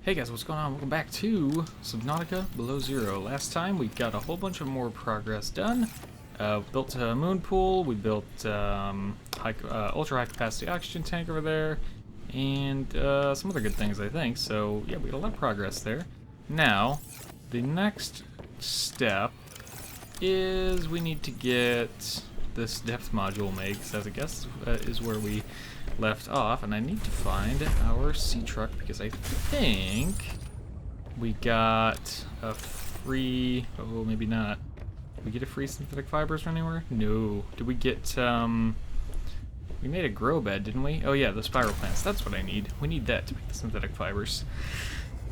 Hey guys, what's going on? Welcome back to Subnautica Below Zero. Last time we got a whole bunch of more progress done. Built a moon pool, we built ultra high capacity oxygen tank over there, and some other good things I think. So yeah, we got a lot of progress there. Now, the next step is we need to get this depth module made, because I guess is where we left off, and I need to find our sea truck because I think we got a free, oh maybe not. Did we get a free synthetic fibers from anywhere? No. Did we get, we made a grow bed, didn't we? Oh yeah, the spiral plants, that's what I need. We need that to make the synthetic fibers.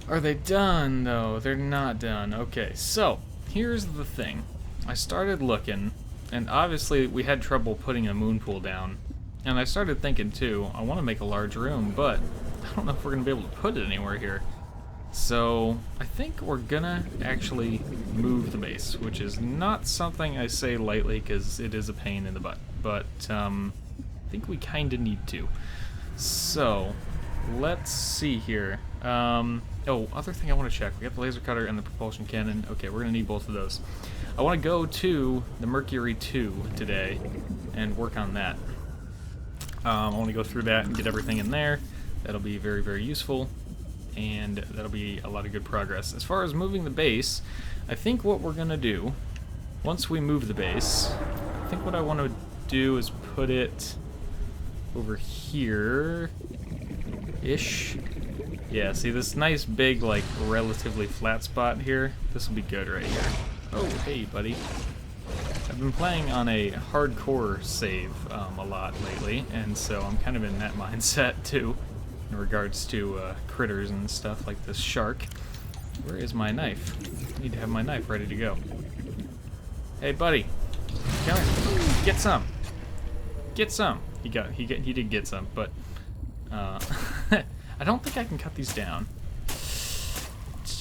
Are they done though? They're not done. Okay, so here's the thing. I started looking, and obviously we had trouble putting a moon pool down. And I started thinking too, I want to make a large room, but I don't know if we're going to be able to put it anywhere here. So I think we're going to actually move the base, which is not something I say lightly because it is a pain in the butt. But I think we kind of need to. So let's see here. Oh, other thing I want to check. We got the laser cutter and the propulsion cannon. Okay, we're going to need both of those. I want to go to the Mercury 2 today and work on that. I want to go through that and get everything in there. That'll be very, very useful, and that'll be a lot of good progress. As far as moving the base, I think what we're going to do, once we move the base, I think what I want to do is put it over here-ish. Yeah, see this nice big, like, relatively flat spot here? This will be good right here. Oh, hey, buddy. I've been playing on a hardcore save a lot lately, and so I'm kind of in that mindset too, in regards to critters and stuff like this shark. Where is my knife? I need to have my knife ready to go. Hey, buddy, come here. Get some. Get some. He did get some, but I don't think I can cut these down.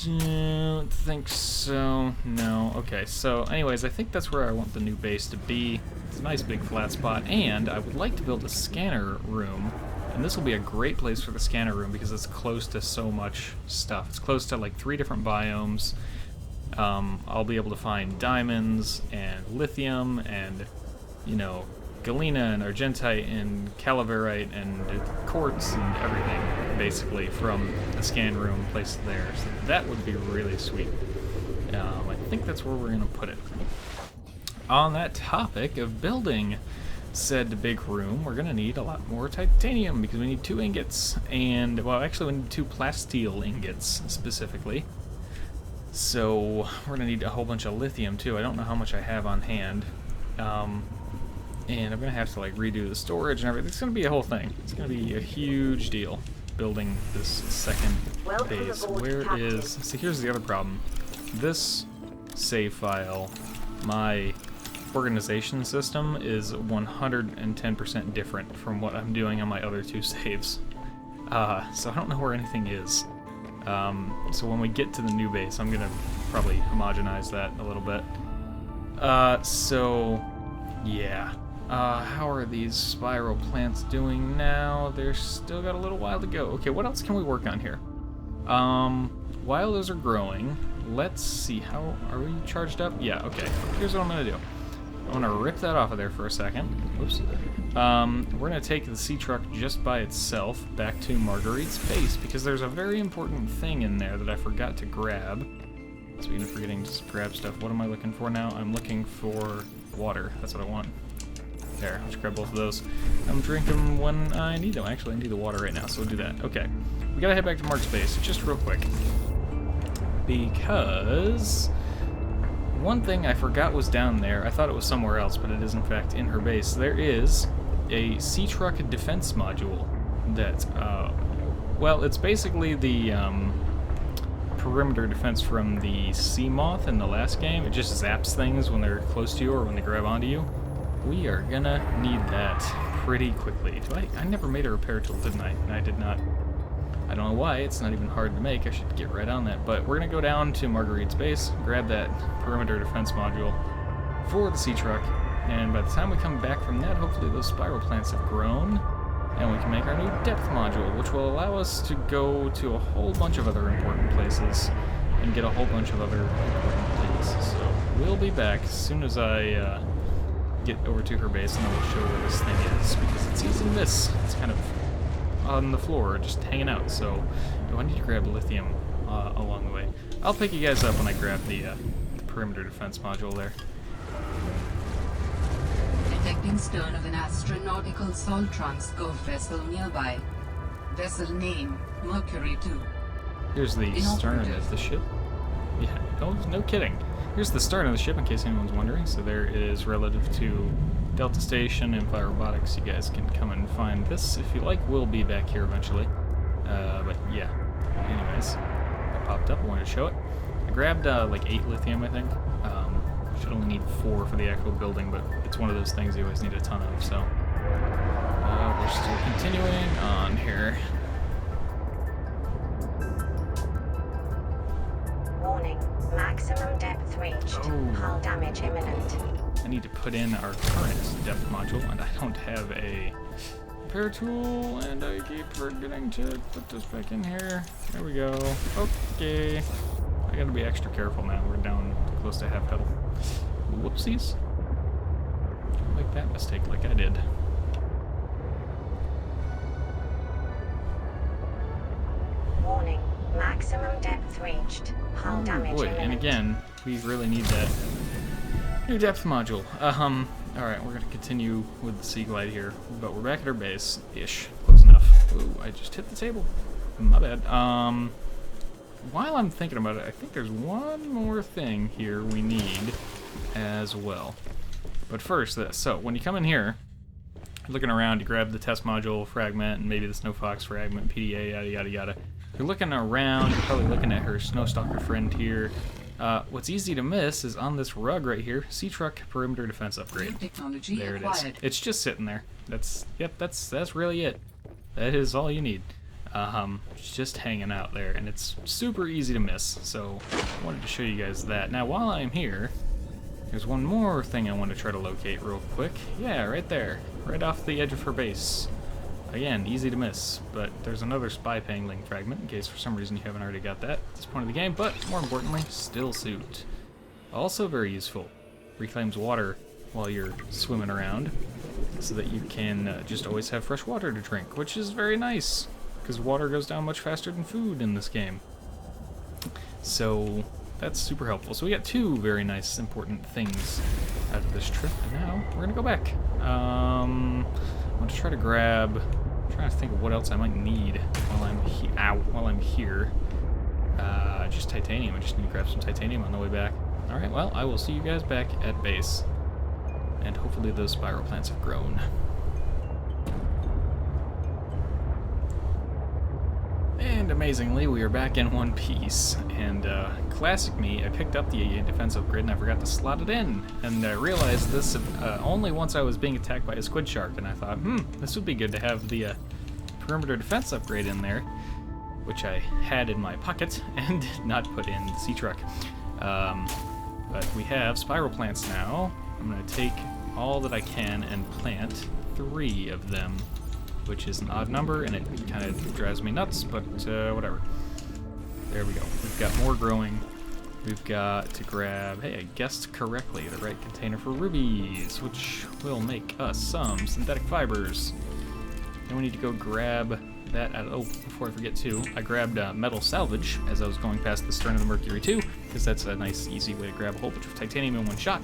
Don't think so. No. Okay, so anyways, I think that's where I want the new base to be. It's a nice big flat spot, and I would like to build a scanner room, and this will be a great place for the scanner room because it's close to so much stuff. It's close to like 3 different biomes. I'll be able to find diamonds and lithium and, you know, galena and argentite and calaverite and quartz and everything, basically, from the scan room placed there. So that would be really sweet. I think that's where we're going to put it. On that topic of building said big room, we're going to need a lot more titanium because we need 2 ingots, and, well, actually we need 2 plasteel ingots specifically. So we're going to need a whole bunch of lithium too. I don't know how much I have on hand. And I'm going to have to like redo the storage and everything. It's going to be a whole thing. It's going to be a huge deal building this second base. Where is... See, here's the other problem. This save file, my organization system is 110% different from what I'm doing on my other 2 saves. So I don't know where anything is. So when we get to the new base, I'm going to probably homogenize that a little bit. So, yeah. How are these spiral plants doing now? They're still got a little while to go. Okay, what else can we work on here? While those are growing, let's see, how are we charged up? Yeah, okay. Here's what I'm gonna do. I'm gonna rip that off of there for a second. Oops. We're gonna take the sea truck just by itself back to Marguerite's base because there's a very important thing in there that I forgot to grab. Speaking of forgetting to grab stuff, what am I looking for now? I'm looking for water. That's what I want. There, let's grab both of those. I'm drinking when I need them. Actually, I need the water right now, so we'll do that. Okay, we gotta head back to Mark's base, just real quick. Because one thing I forgot was down there. I thought it was somewhere else, but it is in fact in her base. There is a sea truck defense module that, well, it's basically the perimeter defense from the sea moth in the last game. It just zaps things when they're close to you or when they grab onto you. We are gonna need that pretty quickly. I never made a repair tool, didn't I? And I did not. I don't know why. It's not even hard to make. I should get right on that. But we're gonna go down to Marguerite's base, grab that perimeter defense module for the sea truck, and by the time we come back from that, hopefully those spiral plants have grown. And we can make our new depth module, which will allow us to go to a whole bunch of other important places and get a whole bunch of other important things. So we'll be back as soon as I get over to her base, and then we'll show where this thing is, because it's easy to miss. It's kind of on the floor, just hanging out. So I need to grab lithium along the way. I'll pick you guys up when I grab the perimeter defense module there. Detecting stern of an astronautical salt transport vessel nearby. Vessel name, Mercury 2. Here's the stern of the ship. Yeah, no kidding. Here's the stern of the ship, in case anyone's wondering. So there it is relative to Delta Station and Fire Robotics. You guys can come and find this if you like. We'll be back here eventually. But yeah. Anyways, it popped up. I wanted to show it. I grabbed like 8 lithium, I think. Should only need 4 for the actual building, but it's one of those things you always need a ton of. So we're still continuing on here. Warning, maximum depth reached. Hull damage imminent. I need to put in our current depth module, and I don't have a repair tool, and I keep forgetting to put this back in here. There we go. Okay. I gotta be extra careful now. We're down close to half pedal. Whoopsies. Don't make that mistake like I did. Warning, maximum depth reached. Hull damage boy, imminent. and again, we really need that new depth module. Alright, we're gonna continue with the Sea Glide here, but we're back at our base-ish. Close enough. Ooh, I just hit the table. My bad. While I'm thinking about it, I think there's one more thing here we need as well. But first, this. So, when you come in here, you're looking around, you grab the test module fragment, and maybe the Snowfox fragment, PDA, yada yada yada. You're looking around, you're probably looking at her Snowstalker friend here. What's easy to miss is on this rug right here, Sea Truck Perimeter Defense Upgrade. Technology There it acquired. is. It's just sitting there. That's really it. That is all you need. It's just hanging out there, and it's super easy to miss, so I wanted to show you guys that. Now, while I'm here, there's one more thing I want to try to locate real quick. Yeah, right there, right off the edge of her base. Again, easy to miss, but there's another spy pangling fragment, in case for some reason you haven't already got that at this point of the game, but more importantly, still suit. Also very useful. Reclaims water while you're swimming around, so that you can just always have fresh water to drink, which is very nice, because water goes down much faster than food in this game. So that's super helpful. So we got 2 very nice, important things out of this trip, and now we're gonna go back. I'm gonna try to grab. I'm trying to think of what else I might need while I'm here. Just titanium. I just need to grab some titanium on the way back. All right. Well, I will see you guys back at base, and hopefully those spiral plants have grown. And amazingly, we are back in one piece. And classic me, I picked up the defense upgrade and I forgot to slot it in. And I realized this only once I was being attacked by a squid shark. And I thought, this would be good to have the perimeter defense upgrade in there, which I had in my pocket and did not put in the Sea Truck. But we have spiral plants now. I'm going to take all that I can and plant 3 of them, which is an odd number, and it kind of drives me nuts, but whatever. There we go. We've got more growing. We've got to grab, hey, I guessed correctly, the right container for rubies, which will make us some synthetic fibers. Then we need to go grab that out. Oh, before I forget too, I grabbed metal salvage as I was going past the stern of the Mercury 2, because that's a nice, easy way to grab a whole bunch of titanium in one shot.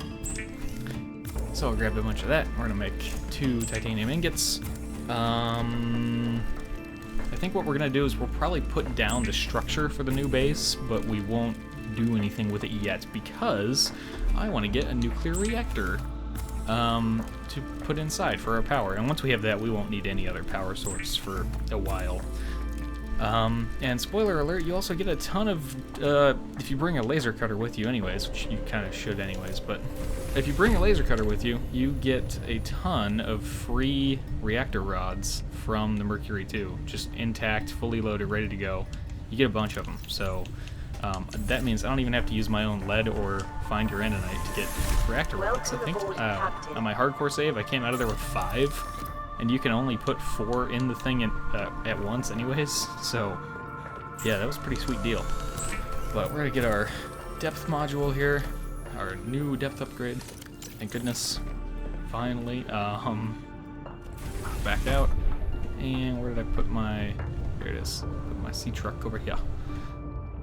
So I grabbed a bunch of that. We're gonna make 2 titanium ingots. I think what we're gonna do is we'll probably put down the structure for the new base, but we won't do anything with it yet because I want to get a nuclear reactor to put inside for our power. And once we have that, we won't need any other power source for a while. And spoiler alert, you also get a ton of, if you bring a laser cutter with you anyways, which you kind of should anyways, but if you bring a laser cutter with you, you get a ton of free reactor rods from the Mercury 2, just intact, fully loaded, ready to go. You get a bunch of them, so that means I don't even have to use my own lead or find uranite to get reactor rods. I think on my hardcore save, I came out of there with 5, and you can only put 4 in the thing at once anyways, so yeah, that was a pretty sweet deal. But we're gonna get our depth module here, our new depth upgrade, thank goodness, finally. Back out, and where did I put my, there it is, put my sea truck over here.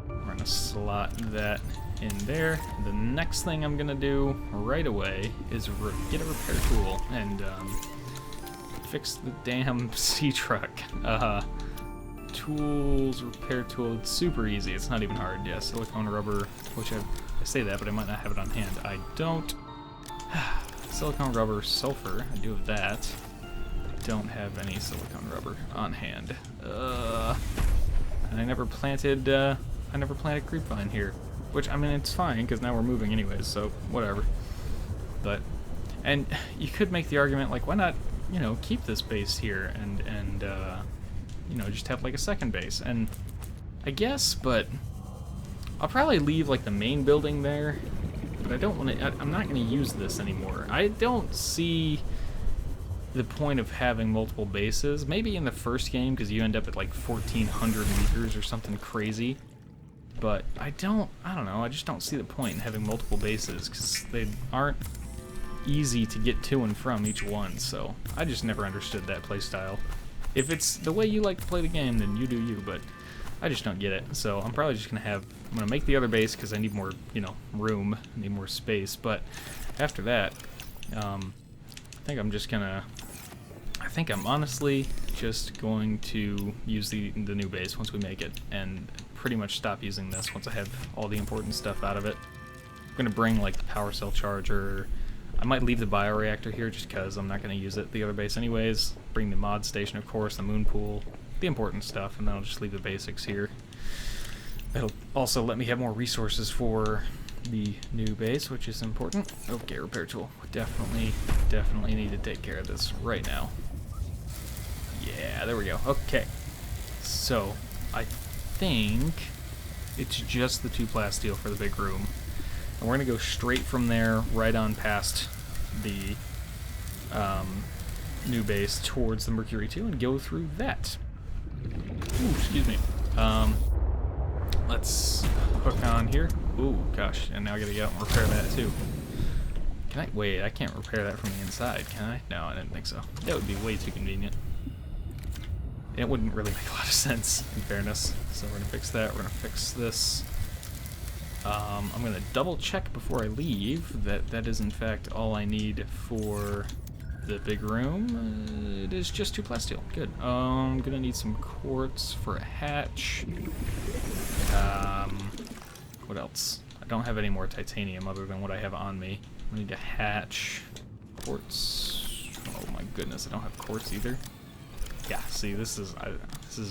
We're gonna slot that in there. The next thing I'm gonna do right away is get a repair tool and fix the damn sea truck. Tools, repair tool, it's super easy, it's not even hard. Yeah, silicone rubber, which I say that, but I might not have it on hand. I don't. Silicone rubber, sulfur, I do have that. I don't have any silicone rubber on hand. And I never planted creepvine here. Which, I mean, it's fine, because now we're moving anyways, so whatever. But, and you could make the argument, like, why not, you know, keep this base here and you know, just have, like, a second base. And I guess, but I'll probably leave, like, the main building there. But I don't want to, I'm not going to use this anymore. I don't see the point of having multiple bases. Maybe in the first game, because you end up at, like, 1,400 meters or something crazy. But I don't know, I just don't see the point in having multiple bases, because they aren't easy to get to and from each one, so I just never understood that playstyle. If it's the way you like to play the game, then you do you, but I just don't get it. So I'm probably just I'm gonna make the other base, because I need more, you know, room, I need more space, but after that, I think I'm honestly just going to use the new base once we make it, and pretty much stop using this once I have all the important stuff out of it. I'm gonna bring like the power cell charger. I might leave the bioreactor here just because I'm not gonna use it, the other base anyways. Bring the mod station, of course, the moon pool, the important stuff, and then I'll just leave the basics here. That'll also let me have more resources for the new base, which is important. Okay, repair tool. Definitely need to take care of this right now. Yeah, there we go. Okay, so I think it's just the 2 plasteel for the big room, and we're gonna go straight from there right on past the new base towards the Mercury 2 and go through that. Ooh, excuse me. Let's hook on here. Ooh, gosh, and now I gotta get out and repair that too. Can I? Wait, I can't repair that from the inside, can I? No, I didn't think so. That would be way too convenient. It wouldn't really make a lot of sense, in fairness. So we're gonna fix that, we're gonna fix this. I'm gonna double check before I leave that that is in fact all I need for the big room. It is just 2 plasteel, good. I'm gonna need some quartz for a hatch. What else? I don't have any more titanium other than what I have on me. I need a hatch. Quartz. Oh my goodness, I don't have quartz either. Yeah, see, this is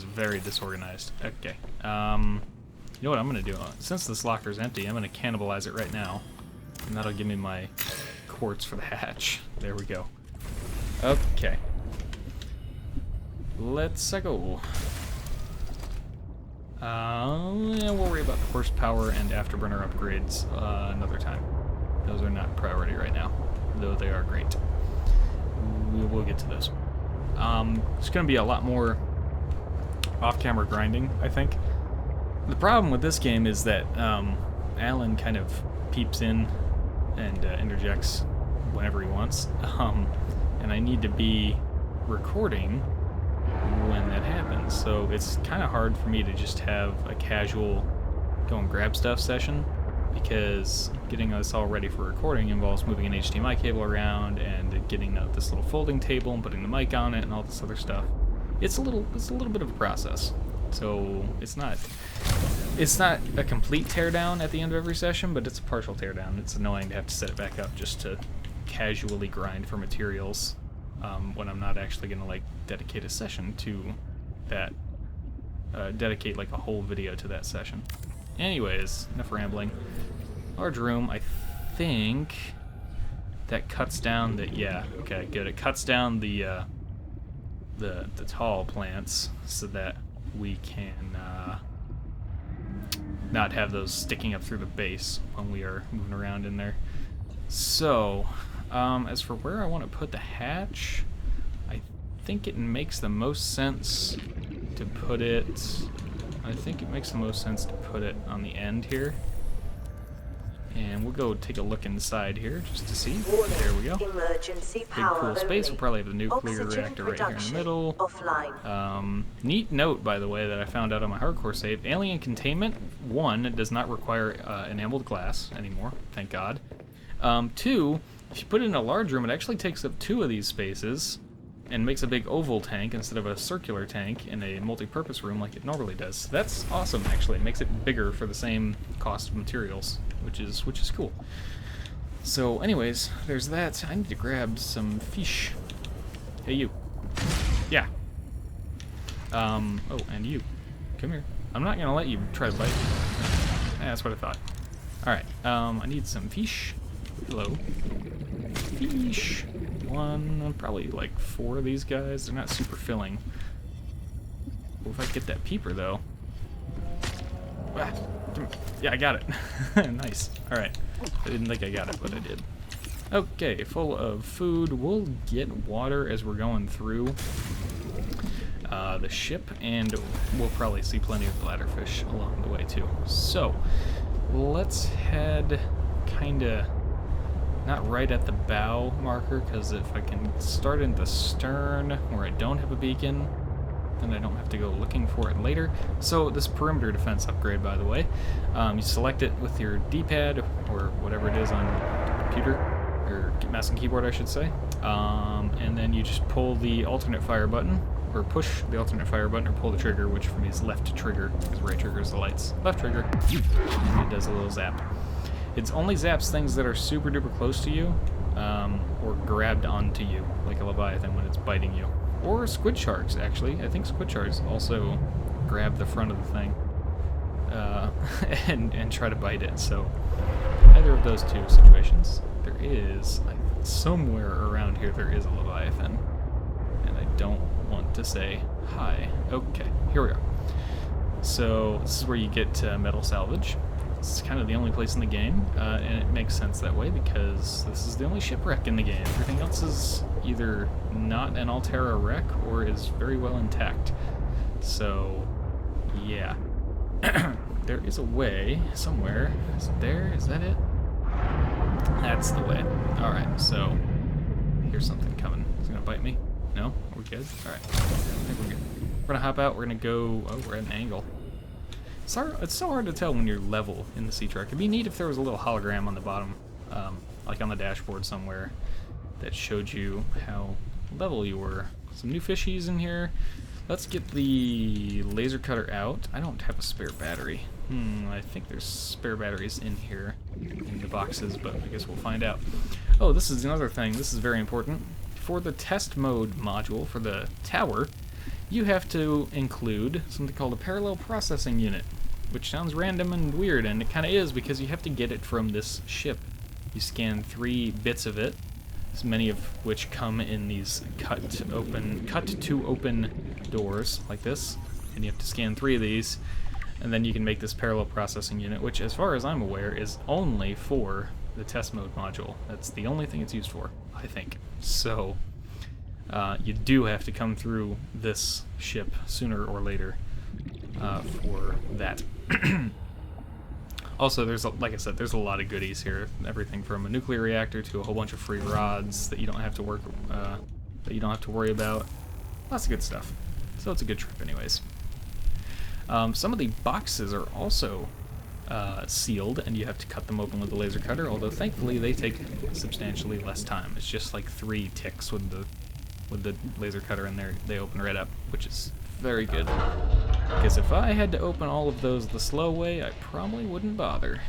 very disorganized. Okay. You know what I'm gonna do? Since this locker is empty, I'm gonna cannibalize it right now, and that'll give me my quartz for the hatch. There we go. Okay. Let's go. Yeah, we'll worry about the horsepower and afterburner upgrades another time. Those are not priority right now, though they are great. We will get to those. It's going to be a lot more off-camera grinding, I think. The problem with this game is that Alan kind of peeps in and interjects whenever he wants, and I need to be recording when that happens, so it's kind of hard for me to just have a casual go and grab stuff session, because getting this all ready for recording involves moving an HDMI cable around and getting this little folding table and putting the mic on it and all this other stuff. It's a little bit of a process. So it's not a complete teardown at the end of every session, but it's a partial teardown. It's annoying to have to set it back up just to casually grind for materials when I'm not actually going to like dedicate a session to that, dedicate like a whole video to that session. Anyways, enough rambling. Large room, I think that cuts down the, yeah, okay, good. It cuts down the tall plants so that we can not have those sticking up through the base when we are moving around in there. So, as for where I want to put the hatch, I think it makes the most sense to put it... I think it makes the most sense to put it on the end here. And we'll go take a look inside here just to see. There we go. Emergency Big power cool space. We'll only. probably have the nuclear Oxygen reactor right here in the production middle. offline. Neat note, by the way, that I found out on my hardcore save. Alien containment, 1, does not require enameled glass anymore, thank God. 2, if you put it in a large room, it actually takes up 2 of these spaces and makes a big oval tank instead of a circular tank in a multi-purpose room like it normally does. That's awesome, actually. It makes it bigger for the same cost of materials, which is cool. So, anyways, there's that. I need to grab some fish. Hey, you. Yeah. Oh, and you. Come here. I'm not gonna let you try to bite me. That's what I thought. Alright, I need some fish. Hello. Fish. 1, probably like 4 of these guys. They're not super filling. Well, if I get that peeper, though. Ah, yeah, I got it. Nice. Alright. I didn't think I got it, but I did. Okay, full of food. We'll get water as we're going through the ship, and we'll probably see plenty of bladderfish along the way, too. So, let's head kinda... not right at the bow marker, because if I can start in the stern where I don't have a beacon, then I don't have to go looking for it later. So this perimeter defense upgrade, by the way, you select it with your D-pad, or whatever it is on the computer, or mouse and keyboard I should say, and then you just pull the alternate fire button, or push the alternate fire button, or pull the trigger, which for me is left trigger, because right trigger is the lights. Left trigger, and it does a little zap. It only zaps things that are super duper close to you, or grabbed onto you, like a leviathan when it's biting you. Or squid sharks, actually. I think squid sharks also grab the front of the thing and try to bite it. So either of those 2 situations. There is, somewhere around here there is a leviathan, and I don't want to say hi. Okay, here we are. So this is where you get metal salvage. It's kind of the only place in the game, and it makes sense that way because this is the only shipwreck in the game. Everything else is either not an Alterra wreck or is very well intact. So, yeah. There is a way somewhere. Is it there? Is that it? That's the way. Alright, so here's something coming. It's gonna bite me. No? Are we good? Alright. I think we're good. We're gonna hop out. We're gonna go... Oh, we're at an angle. It's so hard to tell when you're level in the Sea Trek. It'd be neat if there was a little hologram on the bottom, like on the dashboard somewhere, that showed you how level you were. Some new fishies in here. Let's get the laser cutter out. I don't have a spare battery. I think there's spare batteries in here, in the boxes, but I guess we'll find out. Oh, this is another thing. This is very important. For the test mode module for the tower, you have to include something called a parallel processing unit, which sounds random and weird, and it kind of is because you have to get it from this ship. You scan 3 bits of it, as many of which come in these cut to open doors like this, and you have to scan 3 of these, and then you can make this parallel processing unit, which, as far as I'm aware, is only for the test mode module. That's the only thing it's used for, I think. So you do have to come through this ship sooner or later for that. Also, like I said, there's a lot of goodies here. Everything from a nuclear reactor to a whole bunch of free rods that you don't have to worry about. Lots of good stuff. So it's a good trip, anyways. Some of the boxes are also sealed, and you have to cut them open with the laser cutter. Although thankfully they take substantially less time. It's just like 3 ticks with the laser cutter in there. They open right up, which is very good. Because if I had to open all of those the slow way, I probably wouldn't bother.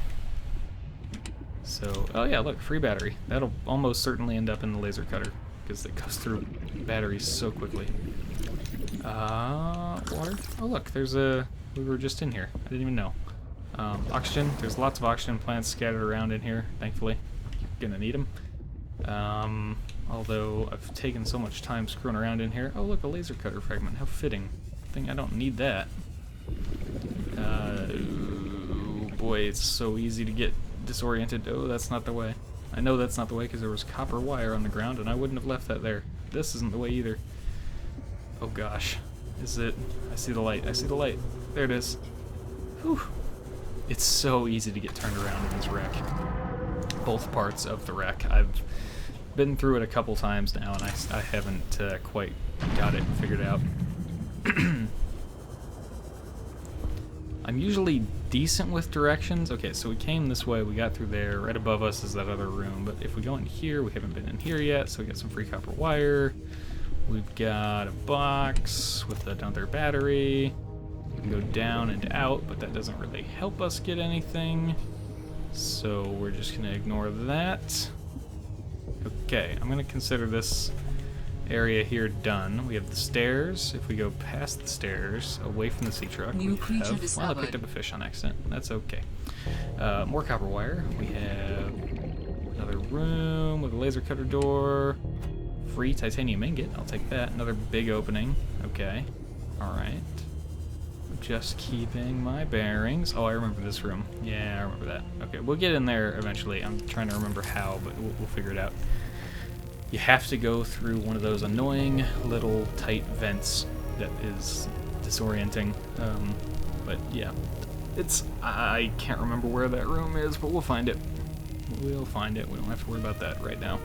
So, oh yeah, look, free battery. That'll almost certainly end up in the laser cutter, because it goes through batteries so quickly. Water? Oh look, we were just in here. I didn't even know. Oxygen. There's lots of oxygen plants scattered around in here, thankfully. Gonna need them. Although I've taken so much time screwing around in here. Oh look, a laser cutter fragment. How fitting. I don't need that. Oh boy, it's so easy to get disoriented. Oh, that's not the way. I know that's not the way because there was copper wire on the ground and I wouldn't have left that there. This isn't the way either. Oh gosh. Is it? I see the light. I see the light. There it is. Whew. It's so easy to get turned around in this wreck. Both parts of the wreck. I've been through it a couple times now, and I haven't quite got it figured out. I'm usually decent with directions. Okay, so we came this way, we got through there. Right above us is that other room, but if we go in here, we haven't been in here yet, so we got some free copper wire. We've got a box with another battery. We can go down and out, but that doesn't really help us get anything. So we're just gonna ignore that. Okay, I'm gonna consider this area here done. We have the stairs. If we go past the stairs, away from the sea truck, New creature well, I discovered. picked up a fish on accident. That's okay. More copper wire. We have another room with a laser cutter door. Free titanium ingot. I'll take that. Another big opening. Okay. Alright. Just keeping my bearings. Oh, I remember this room. Yeah, I remember that. Okay, we'll get in there eventually. I'm trying to remember how, but we'll figure it out. You have to go through one of those annoying little tight vents that is disorienting. But yeah, I can't remember where that room is, but we'll find it. We'll find it. We don't have to worry about that right now.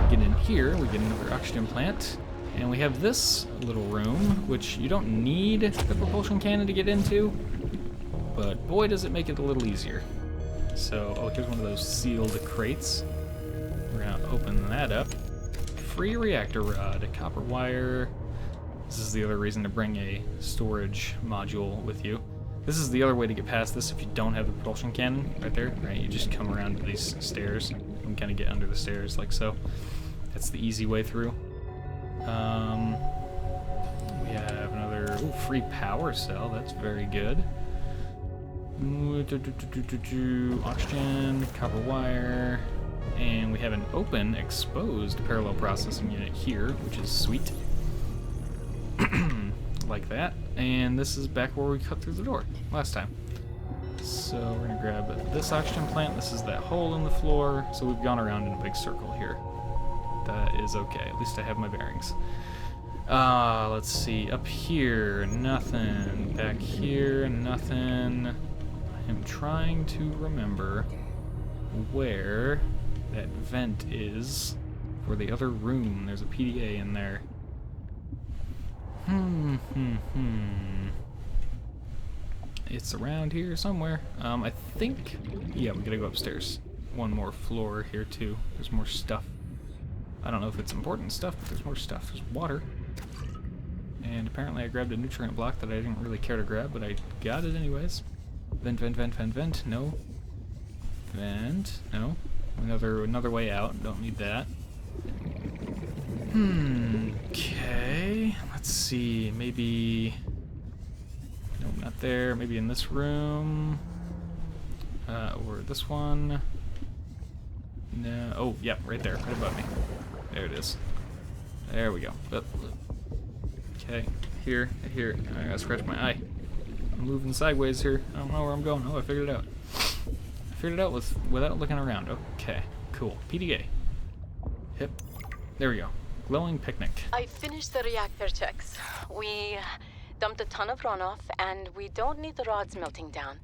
Get in here, we get another oxygen plant, and we have this little room, which you don't need the propulsion cannon to get into, but boy does it make it a little easier. So, oh, here's one of those sealed crates. We're gonna open that up. Free reactor rod, copper wire. This is the other reason to bring a storage module with you. This is the other way to get past this if you don't have the propulsion cannon right there. Right, you just come around to these stairs and kind of get under the stairs like so. That's the easy way through. We have another free power cell. That's very good. Oxygen, copper wire. And we have an open, exposed parallel processing unit here, which is sweet. Like that. And this is back where we cut through the door last time. So we're gonna grab this oxygen plant. This is that hole in the floor. So we've gone around in a big circle here. That is okay. At least I have my bearings. Let's see. Up here, nothing. Back here, nothing. I am trying to remember where that vent is for the other room. There's a PDA in there. It's around here somewhere. I think, yeah, we gotta go upstairs. One more floor here too. There's more stuff. I don't know if it's important stuff, but there's more stuff. There's water. And apparently I grabbed a nutrient block that I didn't really care to grab, but I got it anyways. Vent, vent, vent, vent, vent. No. Vent. No. Another way out. Don't need that. Okay. Let's see. Maybe... Nope, not there. Maybe in this room. Or this one. No. Oh, yep, right there. Right above me. There it is. There we go. Okay. Here. I gotta scratch my eye. I'm moving sideways here. I don't know where I'm going. Oh, I figured it out. I figured it out without looking around. Okay, cool. PDA. Hip. There we go. Glowing picnic. I finished the reactor checks. We dumped a ton of runoff, and we don't need the rods melting down.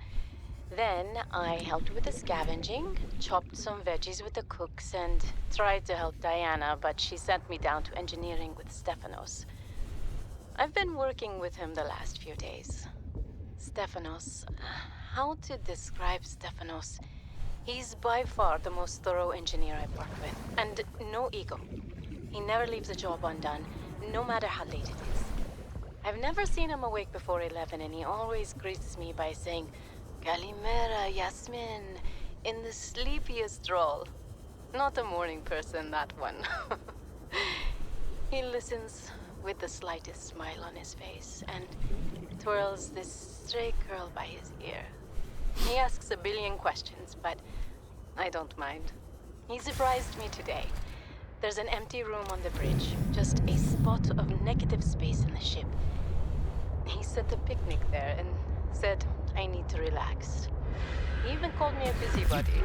Then I helped with the scavenging, chopped some veggies with the cooks, and tried to help Diana, but she sent me down to engineering with Stefanos. I've been working with him the last few days. Stefanos. How to describe Stefanos? He's by far the most thorough engineer I've worked with, and no ego. He never leaves a job undone, no matter how late it is. I've never seen him awake before 11, and he always greets me by saying, "Kalimera, Yasmin," in the sleepiest drawl. Not a morning person, that one. He listens with the slightest smile on his face, and twirls this stray curl by his ear. He asks a billion questions, but I don't mind. He surprised me today. There's an empty room on the bridge, just a spot of negative space in the ship. He set the picnic there and said I need to relax. He even called me a busybody.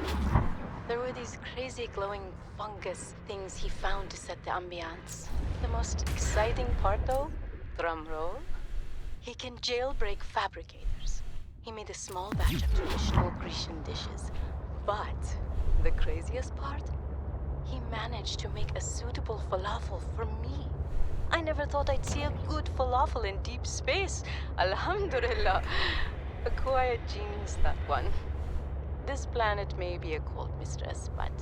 There were these crazy glowing fungus things he found to set the ambiance. The most exciting part though, drum roll, he can jailbreak fabricators. He made a small batch of traditional Grecian dishes. But the craziest part? He managed to make a suitable falafel for me. I never thought I'd see a good falafel in deep space. Alhamdulillah. A quiet genius, that one. This planet may be a cold mistress, but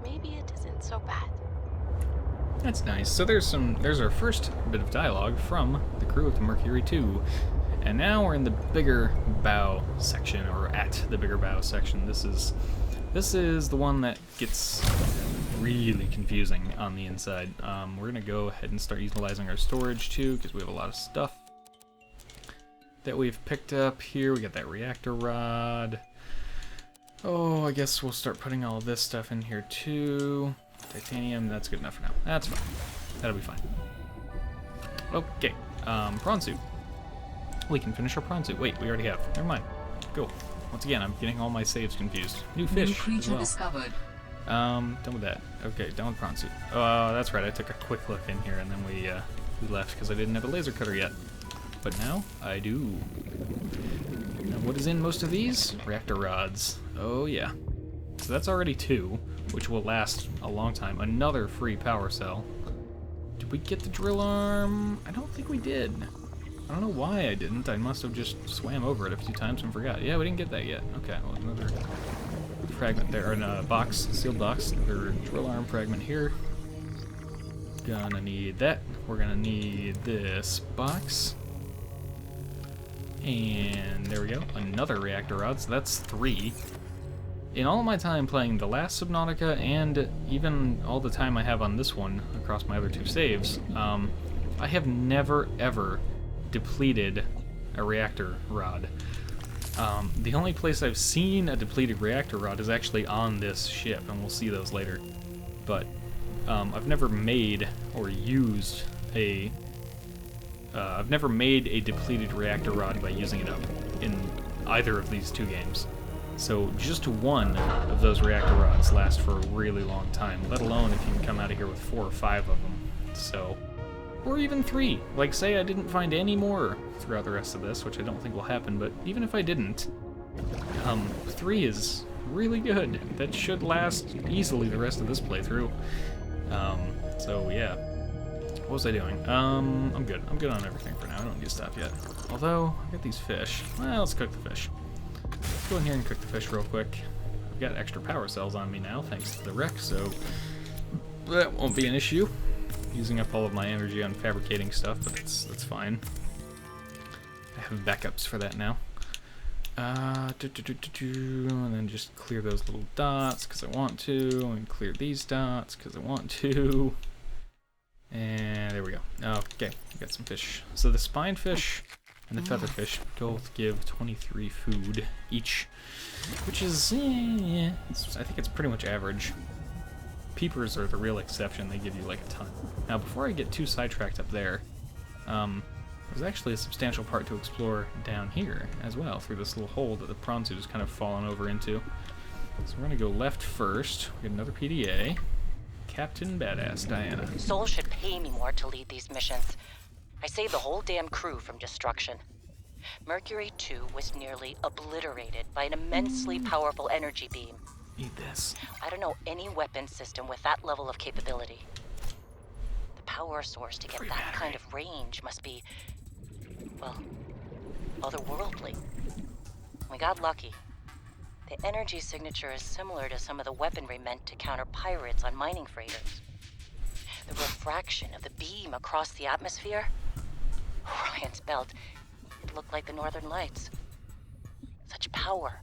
maybe it isn't so bad. That's nice. So there's our first bit of dialogue from the crew of the Mercury 2. And now we're in the bigger bow section, or at the bigger bow section. This is the one that gets really confusing on the inside. We're gonna go ahead and start utilizing our storage too, because we have a lot of stuff that we've picked up here. We got that reactor rod. Oh, I guess we'll start putting all this stuff in here too. Titanium, that's good enough for now. That's fine. That'll be fine. Okay, prawn suit. We can finish our prawn suit. Wait, we already have. Never mind. Cool. Once again, I'm getting all my saves confused. New fish New creature as well. discovered. Done with that. Okay, done with prawn suit. Oh, that's right. I took a quick look in here and then we left because I didn't have a laser cutter yet. But now I do. Now, what is in most of these? Reactor rods. Oh yeah. So that's already 2, which will last a long time. Another free power cell. Did we get the drill arm? I don't think we did. I don't know why I didn't. I must have just swam over it a few times and forgot. Yeah, we didn't get that yet. Okay, well, another fragment there in a box, sealed box. Another drill arm fragment here. Gonna need that. We're gonna need this box. And there we go. Another reactor rod, so that's 3. In all my time playing the last Subnautica, and even all the time I have on this one across my other 2 saves, I have never, ever depleted a reactor rod. The only place I've seen a depleted reactor rod is actually on this ship, and we'll see those later. But I've never made or used a I've never made a depleted reactor rod by using it up in either of these 2 games. So just 1 of those reactor rods lasts for a really long time, let alone if you can come out of here with 4 or 5 of them. So, or even 3. Like, say I didn't find any more throughout the rest of this, which I don't think will happen, but even if I didn't, 3 is really good. That should last easily the rest of this playthrough. So yeah. What was I doing? I'm good. I'm good on everything for now. I don't need to stop yet. Although, I got these fish. Well, let's cook the fish. Let's go in here and cook the fish real quick. I've got extra power cells on me now, thanks to the wreck, so that won't be an issue. Using up all of my energy on fabricating stuff, but that's fine. I have backups for that now. And then just clear those little dots because I want to, and clear these dots because I want to. And there we go. Okay, we got some fish. So the spine fish and the feather fish both give 23 food each, which is, I think it's pretty much average. Peepers are the real exception. They give you like a ton. Now, before I get too sidetracked up there, there's actually a substantial part to explore down here as well, through this little hole that the prawn suit has kind of fallen over into. So we're going to go left first. We get another PDA. Captain Badass Diana. Sol should pay me more to lead these missions. I saved the whole damn crew from destruction. Mercury 2 was nearly obliterated by an immensely powerful energy beam. Need this. I don't know any weapon system with that level of capability. The power source to get that kind of range must be, well, otherworldly. We got lucky. The energy signature is similar to some of the weaponry meant to counter pirates on mining freighters. The refraction of the beam across the atmosphere? Orion's belt, it looked like the Northern Lights. Such power.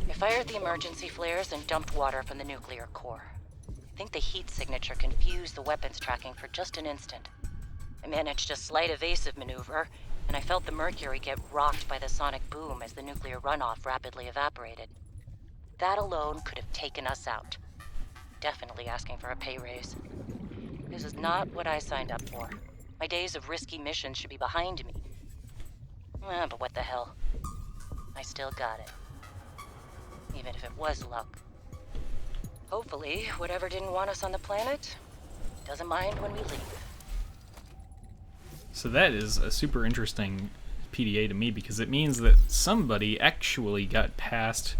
I fired the emergency flares and dumped water from the nuclear core. I think the heat signature confused the weapons tracking for just an instant. I managed a slight evasive maneuver, and I felt the Mercury get rocked by the sonic boom as the nuclear runoff rapidly evaporated. That alone could have taken us out. Definitely asking for a pay raise. This is not what I signed up for. My days of risky missions should be behind me. But what the hell? I still got it. even if it was luck. Hopefully, whatever didn't want us on the planet doesn't mind when we leave. So that is a super interesting PDA to me because it means that somebody actually got past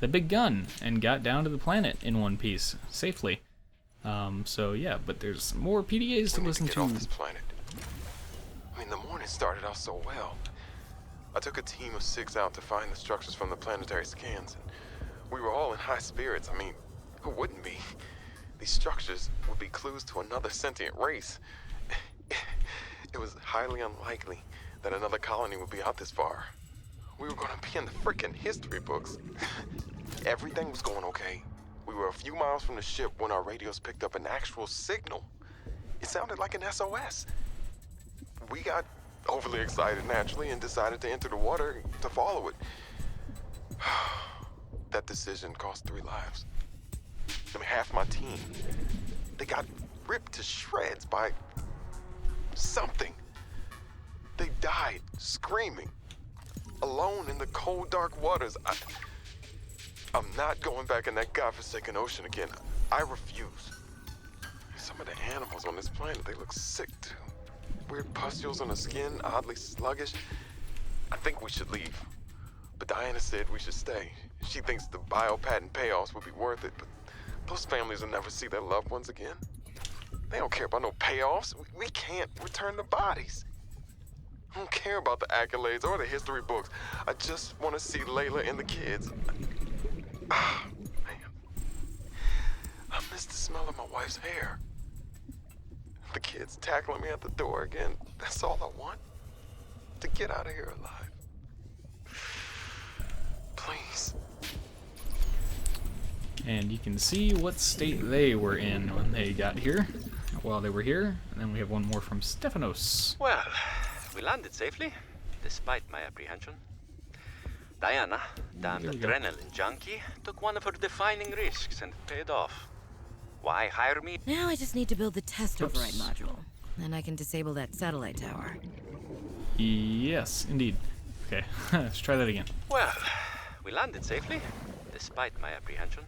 the big gun and got down to the planet in one piece safely. So yeah, but there's more PDAs to listen get to. off this planet. I mean, the morning started out so well. I took a team of 6 out to find the structures from the planetary scans, and we were all in high spirits. I mean, who wouldn't be? These structures would be clues to another sentient race. It was highly unlikely that another colony would be out this far. We were gonna be in the frickin' history books. Everything was going okay. We were a few miles from the ship when our radios picked up an actual signal. It sounded like an SOS. We got overly excited naturally and decided to enter the water to follow it. That decision cost 3 lives. I mean, half my team. They got ripped to shreds by something. They died screaming, alone in the cold, dark waters. I'm not going back in that godforsaken ocean again. I refuse. Some of the animals on this planet, they look sick too. Weird pustules on the skin, oddly sluggish. I think we should leave. But Diana said we should stay. She thinks the bio-patent payoffs would be worth it, but those families will never see their loved ones again. They don't care about no payoffs. We can't return the bodies. I don't care about the accolades or the history books. I just want to see Layla and the kids. Ah, man. I miss the smell of my wife's hair. The kids tackling me at the door again. That's all I want. To get out of here alive. Please. And you can see what state they were in when they got here, while they were here. And then we have one more from Stefanos. Well, we landed safely, despite my apprehension. Diana, damned Here we go. adrenaline junkie, took one of her defining risks and paid off. Why hire me? Now I just need to build the test Oops. override module. Then I can disable that satellite tower. Yes, indeed. Okay, let's try that again. Well, we landed safely, despite my apprehension.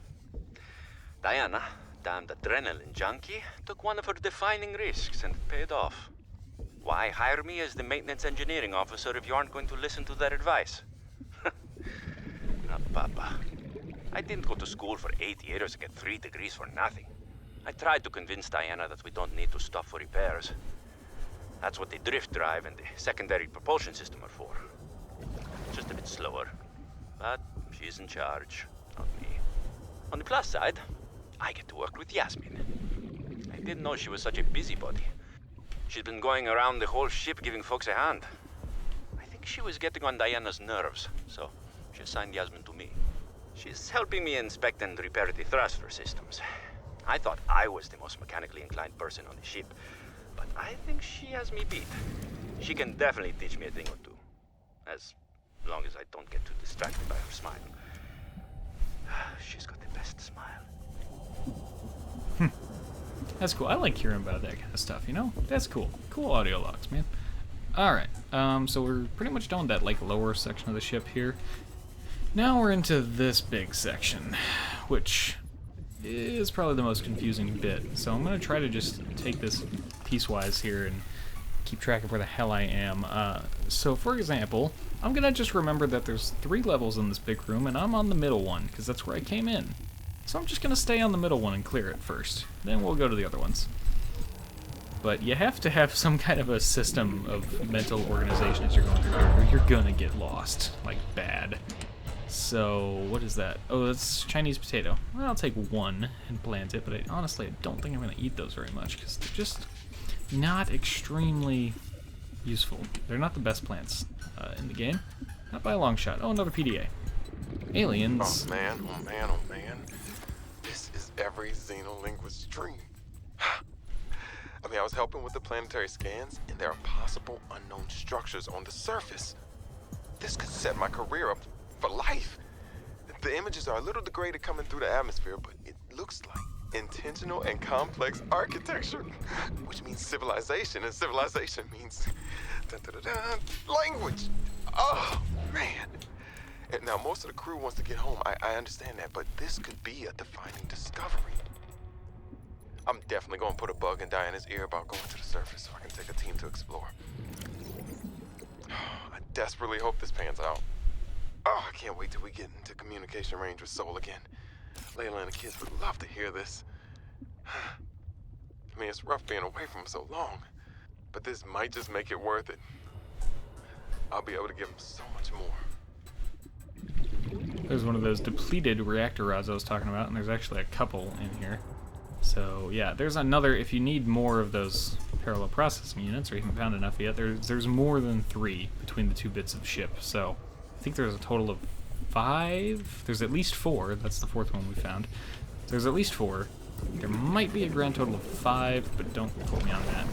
Diana, damned adrenaline junkie, took one of her defining risks and paid off. Why hire me as the maintenance engineering officer if you aren't going to listen to their advice? Papa. I didn't go to school for 8 years and get 3 degrees for nothing. I tried to convince Diana that we don't need to stop for repairs. That's what the drift drive and the secondary propulsion system are for. Just a bit slower. But she's in charge, not me. On the plus side, I get to work with Yasmin. I didn't know she was such a busybody. She's been going around the whole ship giving folks a hand. I think she was getting on Diana's nerves, so she assigned Yasmin to me. She's helping me inspect and repair the thruster systems. I thought I was the most mechanically inclined person on the ship, but I think she has me beat. She can definitely teach me a thing or two, as long as I don't get too distracted by her smile. She's got the best smile. That's cool. I like hearing about that kind of stuff, you know? That's cool. Cool audio logs, man. Alright, so we're pretty much done with that, like, lower section of the ship here. Now we're into this big section, which is probably the most confusing bit. So I'm going to try to just take this piecewise here and keep track of where the hell I am. So for example, I'm going to just remember that there's 3 levels in this big room, and I'm on the middle one, because that's where I came in. So I'm just going to stay on the middle one and clear it first. Then we'll go to the other ones. But you have to have some kind of a system of mental organization as you're going through here, or you're going to get lost, like bad. So, what is that? Oh, that's Chinese potato. Well, I'll take 1 and plant it, but honestly, I don't think I'm going to eat those very much, because they're just not extremely useful. They're not the best plants in the game. Not by a long shot. Oh, another PDA. Aliens. Oh man, oh man, oh man. This is every xenolinguist's dream. I mean, I was helping with the planetary scans, and there are possible unknown structures on the surface. This could set my career up for life. The images are a little degraded coming through the atmosphere, but it looks like intentional and complex architecture, which means civilization, and civilization means language. Oh, man. And Now, most of the crew wants to get home. I understand that, but this could be a defining discovery. I'm definitely going to put a bug in Diana's ear about going to the surface so I can take a team to explore. I desperately hope this pans out. Oh, I can't wait till we get into communication range with Sol again. Layla and the kids would love to hear this. I mean, it's rough being away from them so long, but this might just make it worth it. I'll be able to give them so much more. There's one of those depleted reactor rods I was talking about, and there's actually a couple in here. So yeah, there's another. If you need more of those parallel processing units, or you haven't found enough yet, there's more than 3 between the 2 bits of ship. So I think there's a total of 5. There's at least 4. That's the 4th one we found. There's at least 4. There might be a grand total of 5, but don't quote me on that.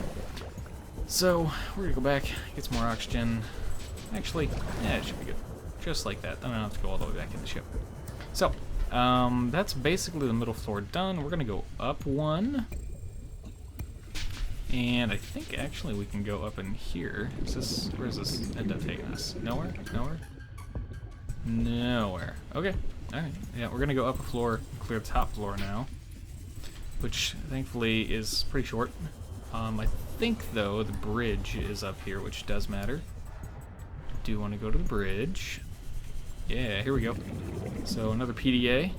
So we're gonna go back, get some more oxygen. Actually, yeah, it should be good. Just like that. I don't have to go all the way back in the ship. So, that's basically the middle floor done. We're gonna go up 1. And I think actually we can go up in here. Where does this end up taking us? Nowhere? Nowhere? Nowhere. Okay. Alright. Yeah, we're gonna go up a floor, clear the top floor now. Which thankfully is pretty short. I think though the bridge is up here, which does matter. Do want to go to the bridge. Yeah, here we go. So another PDA.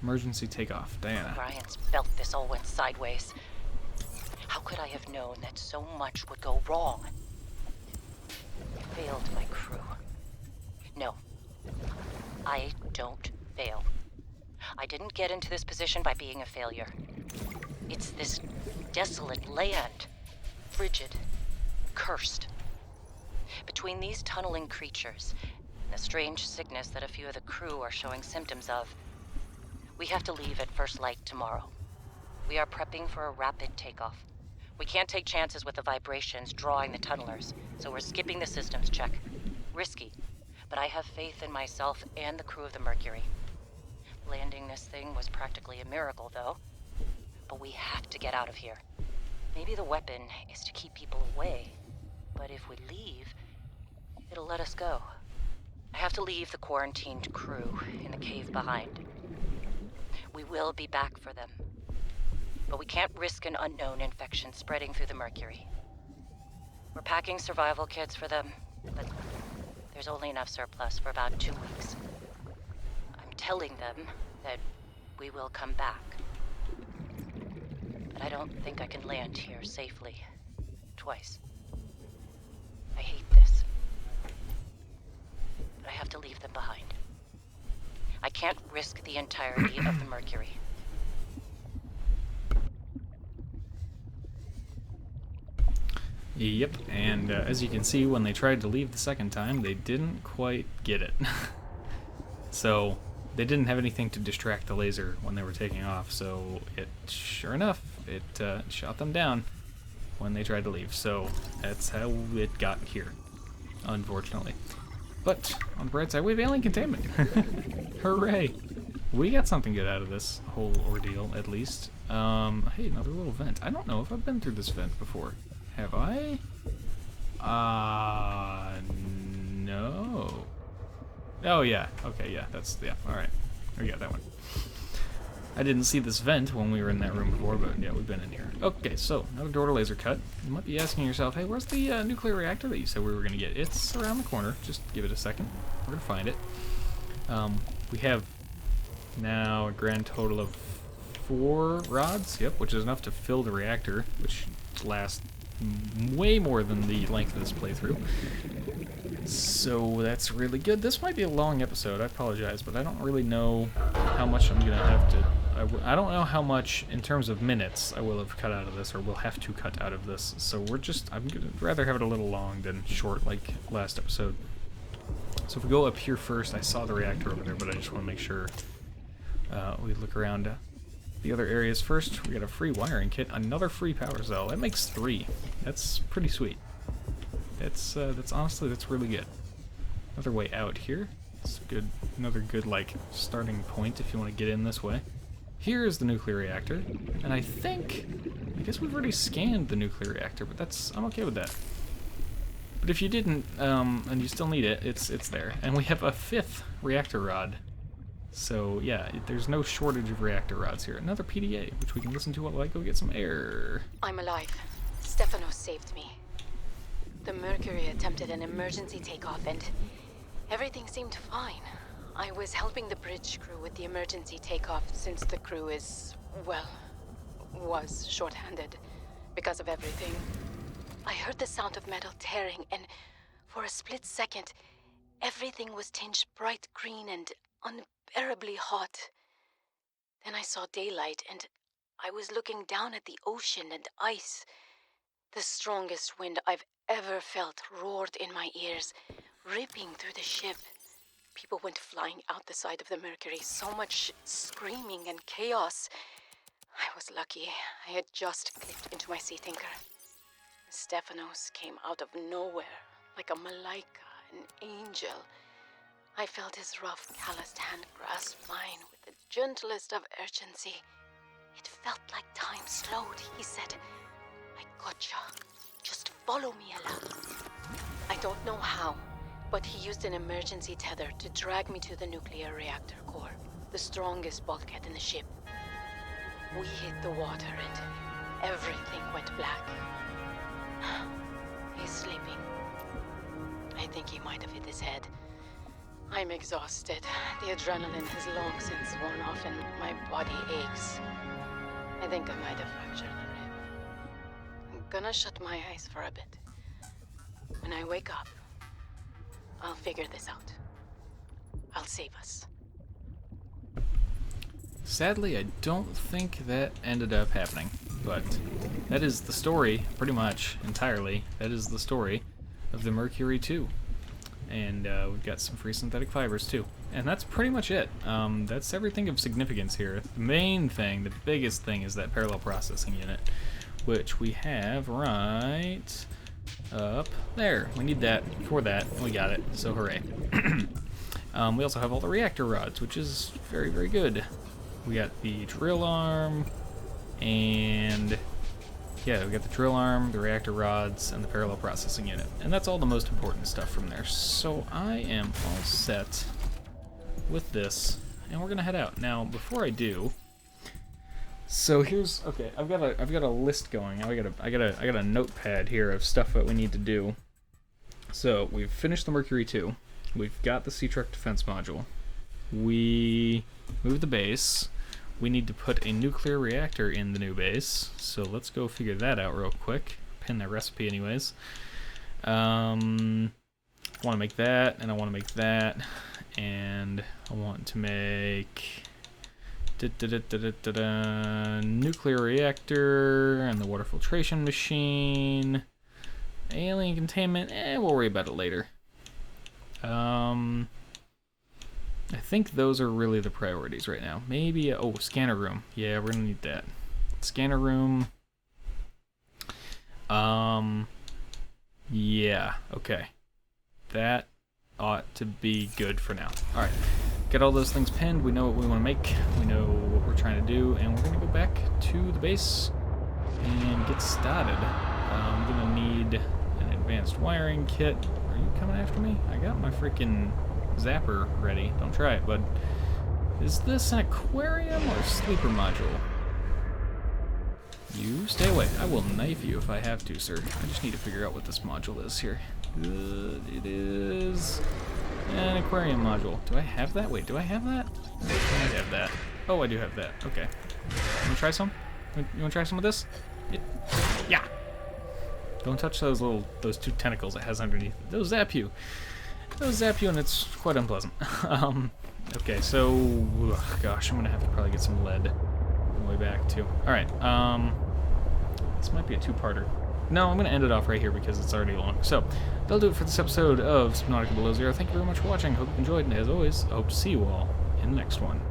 Emergency takeoff. Diana. Ryan's belt, this all went sideways. How could I have known that so much would go wrong? I failed my crew. No. I don't fail. I didn't get into this position by being a failure. It's this desolate land. Frigid. Cursed. Between these tunneling creatures and the strange sickness that a few of the crew are showing symptoms of, we have to leave at first light tomorrow. We are prepping for a rapid takeoff. We can't take chances with the vibrations drawing the tunnelers, so we're skipping the systems check. Risky, but I have faith in myself and the crew of the Mercury. Landing this thing was practically a miracle, though. But we have to get out of here. Maybe the weapon is to keep people away, but if we leave, it'll let us go. I have to leave the quarantined crew in the cave behind. We will be back for them, but we can't risk an unknown infection spreading through the Mercury. We're packing survival kits for them, but there's only enough surplus for about 2 weeks. I'm telling them that we will come back, but I don't think I can land here safely twice. I hate this, but I have to leave them behind. I can't risk the entirety of the Mercury. Yep, and as you can see, when they tried to leave the second time, they didn't quite get it. So, they didn't have anything to distract the laser when they were taking off, so it, sure enough, it shot them down when they tried to leave. So, that's how it got here, unfortunately. But, on the bright side, we have alien containment. Hooray! We got something good out of this whole ordeal, at least. Hey, another little vent. I don't know if I've been through this vent before. Have I? No. Oh, yeah. Okay, yeah, that's, yeah, alright. We got that one. I didn't see this vent when we were in that room before, but yeah, we've been in here. Okay, so, another door to laser cut. You might be asking yourself, hey, where's the nuclear reactor that you said we were going to get? It's around the corner. Just give it a second. We're going to find it. We have now a grand total of 4 rods, yep, which is enough to fill the reactor, which lasts way more than the length of this playthrough. So that's really good. This might be a long episode, I apologize, but I don't really know how much I'm gonna have to... I don't know how much, in terms of minutes, I will have cut out of this, or will have to cut out of this. So we're just... I'm gonna rather have it a little long than short, like last episode. So if we go up here first, I saw the reactor over there, but I just want to make sure we look around the other areas first. We got a free wiring kit, another free power cell. That makes 3. That's pretty sweet. That's honestly, that's really good. Another way out here. It's good. Another good, like, starting point if you want to get in this way. Here is the nuclear reactor, and I guess we've already scanned the nuclear reactor, but I'm okay with that. But if you didn't, and you still need it, it's there. And we have a 5th reactor rod. So yeah, there's no shortage of reactor rods here. Another PDA, which we can listen to while I go get some air. I'm alive. Stefanos saved me. The Mercury attempted an emergency takeoff and everything seemed fine. I was helping the bridge crew with the emergency takeoff since the crew is, well, was short-handed because of everything. I heard the sound of metal tearing and for a split second, everything was tinged bright green and unbearably hot. Then I saw daylight and I was looking down at the ocean and ice. The strongest wind I've ever felt roared in my ears, ripping through the ship. People went flying out the side of the Mercury, so much screaming and chaos. I was lucky. I had just clipped into my sea tinker. Stefanos came out of nowhere, like a malaika, an angel. I felt his rough, calloused hand grasp mine with the gentlest of urgency. It felt like time slowed. He said, "I gotcha. Just follow me, Ella." I don't know how, but he used an emergency tether to drag me to the nuclear reactor core, the strongest bulkhead in the ship. We hit the water and everything went black. He's sleeping. I think he might have hit his head. I'm exhausted. The adrenaline has long since worn off and my body aches. I think I might have fractured the rib. I'm gonna shut my eyes for a bit. When I wake up, I'll figure this out. I'll save us. Sadly, I don't think that ended up happening, but that is the story, pretty much, entirely. That is the story of the Mercury 2. And we've got some free synthetic fibers, too. And that's pretty much it. That's everything of significance here. The main thing, the biggest thing, is that parallel processing unit, which we have right up there. We need that for that. We got it, so hooray. We also have all the reactor rods, which is very, very good. We got the drill arm, and yeah, we got the drill arm, the reactor rods, and the parallel processing unit. And that's all the most important stuff from there. So I am all set with this, and we're gonna head out. Now, before I do, so here's, okay, I've got a list going. I got a notepad here of stuff that we need to do. So we've finished the Mercury 2. We've got the Sea Truck Defense Module. We moved the base. We need to put a nuclear reactor in the new base, so let's go figure that out real quick. Pin that recipe anyways. I want to make that, and I want to make that, and I want to make nuclear reactor, and the water filtration machine, alien containment, we'll worry about it later. I think those are really the priorities right now. Maybe, oh, scanner room. Yeah, we're gonna need that. Scanner room. Yeah, okay. That ought to be good for now. Alright, get all those things pinned. We know what we want to make. We know what we're trying to do, and we're gonna go back to the base and get started. I'm gonna need an advanced wiring kit. Are you coming after me? I got my freaking zapper ready. Don't try it, bud. Is this an aquarium or sleeper module? You stay away. I will knife you if I have to, sir. I just need to figure out what this module is here. It is an aquarium module. Do I have that? Wait, do I have that? I have that. Oh, I do have that. Okay. You wanna try some? You wanna try some of this? Yeah. Don't touch those two tentacles it has underneath. They'll zap you. They'll zap you, and it's quite unpleasant. Okay, so gosh, I'm gonna have to probably get some lead on the way back too. All right. This might be a two-parter. No, I'm gonna end it off right here because it's already long. So that'll do it for this episode of Subnautica Below Zero. Thank you very much for watching. Hope you enjoyed, and as always, I hope to see you all in the next one.